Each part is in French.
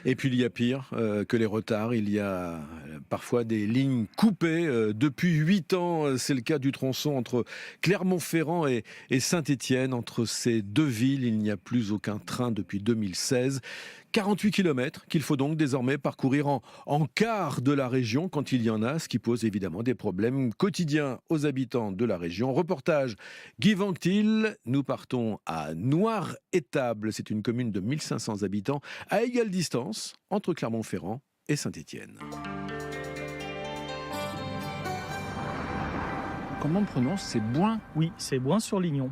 Et puis il y a pire que les retards, il y a parfois des lignes coupées. Depuis 8 ans, c'est le cas du tronçon entre Clermont-Ferrand et Saint-Étienne. Entre ces deux villes, il n'y a plus aucun train depuis 2016. 48 kilomètres qu'il faut donc désormais parcourir en quart de la région quand il y en a, ce qui pose évidemment des problèmes quotidiens aux habitants de la région. Reportage Guy Vanctil, nous partons à Noir-Étable, c'est une commune de 1500 habitants à égale distance entre Clermont-Ferrand et Saint-Étienne. Comment on prononce? C'est Boin. Oui, c'est Boin-sur-Lignon.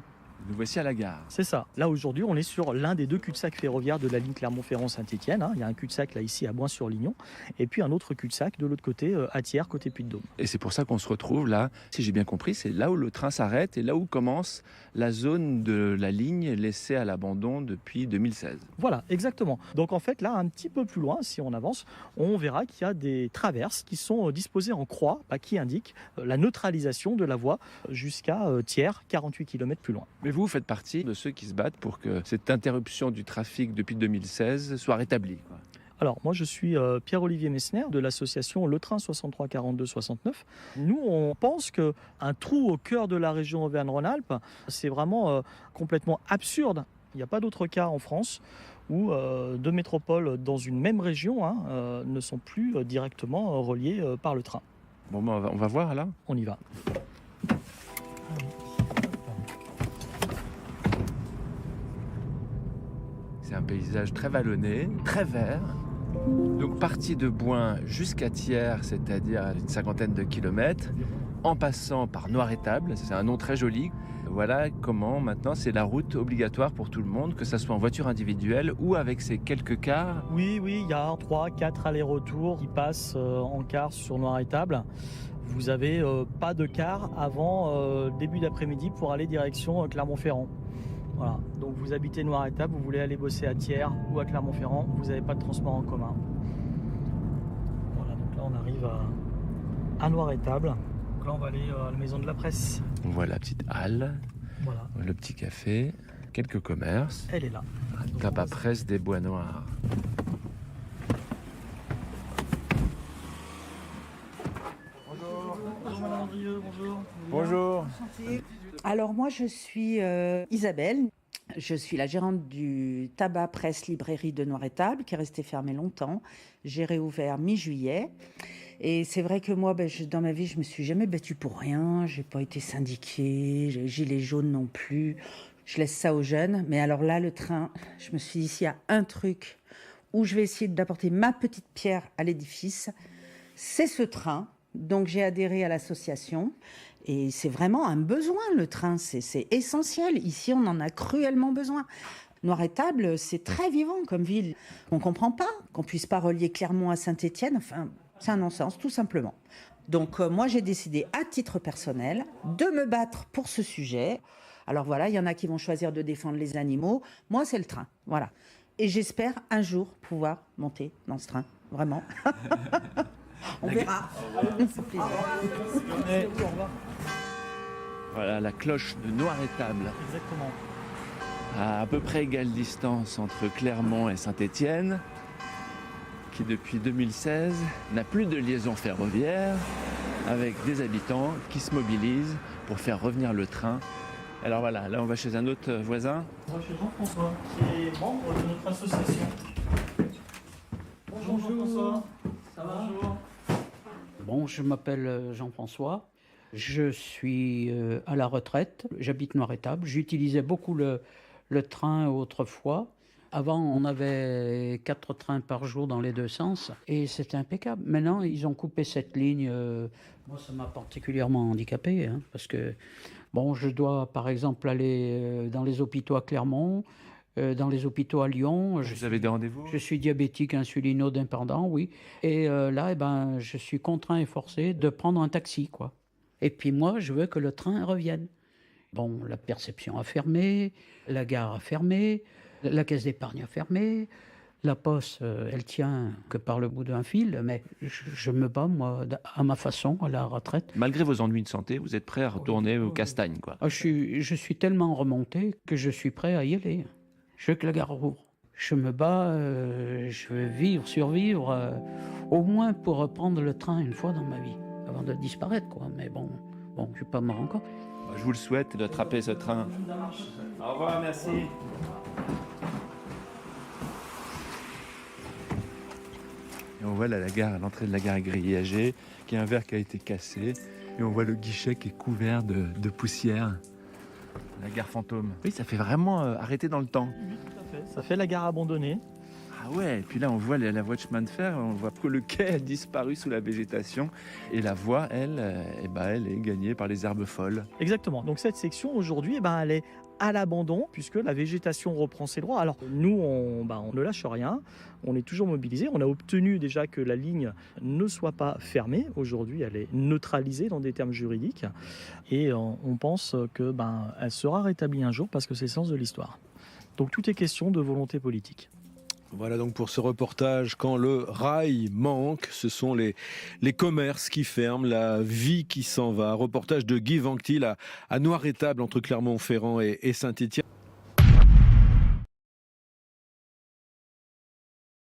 Nous voici à la gare. C'est ça. Là, aujourd'hui, on est sur l'un des deux cul-de-sac ferroviaires de la ligne Clermont-Ferrand-Saint-Étienne. Il y a un cul-de-sac là, ici, à Boin-sur-Lignon. Et puis un autre cul-de-sac de l'autre côté, à Thiers, côté Puy-de-Dôme. Et c'est pour ça qu'on se retrouve là. Si j'ai bien compris, c'est là où le train s'arrête et là où commence la zone de la ligne laissée à l'abandon depuis 2016. Voilà, exactement. Donc en fait, là, un petit peu plus loin, si on avance, on verra qu'il y a des traverses qui sont disposées en croix, qui indiquent la neutralisation de la voie jusqu'à Thiers, 48 km plus loin. Mais vous faites partie de ceux qui se battent pour que cette interruption du trafic depuis 2016 soit rétablie, quoi. Alors, moi, je suis Pierre-Olivier Messner de l'association Le Train 63 42 69. Nous, on pense qu'un trou au cœur de la région Auvergne-Rhône-Alpes, c'est vraiment complètement absurde. Il n'y a pas d'autre cas en France où deux métropoles dans une même région ne sont plus directement reliées par le train. Bon, on va voir là. On y va. C'est un paysage très vallonné, très vert. Donc parti de Boin jusqu'à Thiers, c'est-à-dire une cinquantaine de kilomètres, en passant par Noir-Étable, c'est un nom très joli. Voilà comment maintenant c'est la route obligatoire pour tout le monde, que ce soit en voiture individuelle ou avec ces quelques cars. Oui, il y a 3-4 allers-retours qui passent en car sur Noir-Étable. Vous n'avez pas de car avant début d'après-midi pour aller direction Clermont-Ferrand. Voilà. Donc vous habitez Noir-Étable, vous voulez aller bosser à Thiers ou à Clermont-Ferrand, vous n'avez pas de transport en commun. Voilà, donc là on arrive à Noir-Étable. Donc là on va aller à la maison de la presse. On voit la petite halle, Voilà. le petit café, quelques commerces. Elle est là. Tabac presse des Bois Noirs. Bonjour Madame Andrieux, bonjour. Bonjour. Alors moi je suis Isabelle, je suis la gérante du tabac presse librairie de Noir-Étable qui est resté fermé longtemps. J'ai réouvert mi-juillet et c'est vrai que moi dans ma vie je me suis jamais battue pour rien, j'ai pas été syndiquée, j'ai gilet jaune non plus, je laisse ça aux jeunes. Mais alors là le train, je me suis dit s'il y a un truc où je vais essayer d'apporter ma petite pierre à l'édifice, c'est ce train. Donc j'ai adhéré à l'association et c'est vraiment un besoin, le train, c'est essentiel. Ici, on en a cruellement besoin. Noir-Étable, c'est très vivant comme ville. On ne comprend pas qu'on ne puisse pas relier Clermont à Saint-Étienne. Enfin, c'est un non-sens, tout simplement. Donc moi, j'ai décidé à titre personnel de me battre pour ce sujet. Alors voilà, il y en a qui vont choisir de défendre les animaux. Moi, c'est le train, voilà. Et j'espère un jour pouvoir monter dans ce train, vraiment. On verra. C'est plaisir. Voilà la cloche de Noir-Étable. Exactement. À peu près égale distance entre Clermont et Saint-Étienne, qui depuis 2016 n'a plus de liaison ferroviaire, avec des habitants qui se mobilisent pour faire revenir le train. Alors voilà, là on va chez un autre voisin. On va chez Jean-François, qui est membre de notre association. Bonjour Jean-François. Ça va? Bonjour. Bon, je m'appelle Jean-François, je suis à la retraite, j'habite Noir-Étable, j'utilisais beaucoup le train autrefois. Avant, on avait 4 trains par jour dans les deux sens et c'était impeccable. Maintenant, ils ont coupé cette ligne. Moi, ça m'a particulièrement handicapé parce que, bon, je dois par exemple aller dans les hôpitaux à Clermont, dans les hôpitaux à Lyon. Vous avez des rendez-vous? Je suis diabétique insulino-dépendant, oui. Et là, je suis contraint et forcé de prendre un taxi, quoi. Et puis moi, je veux que le train revienne. Bon, la perception a fermé, la gare a fermé, la caisse d'épargne a fermé, la poste, elle tient que par le bout d'un fil, mais je me bats, moi, à ma façon, à la retraite. Malgré vos ennuis de santé, vous êtes prêt à retourner aux castagnes, quoi. Je suis tellement remonté que je suis prêt à y aller. Je veux que la gare rouvre. je me bats, je veux survivre, au moins pour reprendre le train une fois dans ma vie, avant de disparaître, quoi. Mais bon, je ne suis pas mort encore. Je vous le souhaite d'attraper ce train. Au revoir, merci. Et on voit là la gare, à l'entrée de la gare grillagée, qu'il y a un verre qui a été cassé. Et on voit le guichet qui est couvert de poussière. La gare fantôme. Oui, ça fait vraiment arrêter dans le temps. Oui, tout à fait. Ça fait la gare abandonnée. Ah ouais, et puis là on voit la voie de chemin de fer, on voit que le quai a disparu sous la végétation. Et la voie, elle est gagnée par les herbes folles. Exactement. Donc cette section aujourd'hui, elle est à l'abandon puisque la végétation reprend ses droits. Alors nous, on ne lâche rien, on est toujours mobilisés. On a obtenu déjà que la ligne ne soit pas fermée. Aujourd'hui, elle est neutralisée dans des termes juridiques et on pense que elle sera rétablie un jour parce que c'est le sens de l'histoire. Donc tout est question de volonté politique. Voilà donc pour ce reportage, quand le rail manque, ce sont les commerces qui ferment, la vie qui s'en va. Reportage de Guy Vanctil à Noirétable, entre Clermont-Ferrand et Saint-Étienne.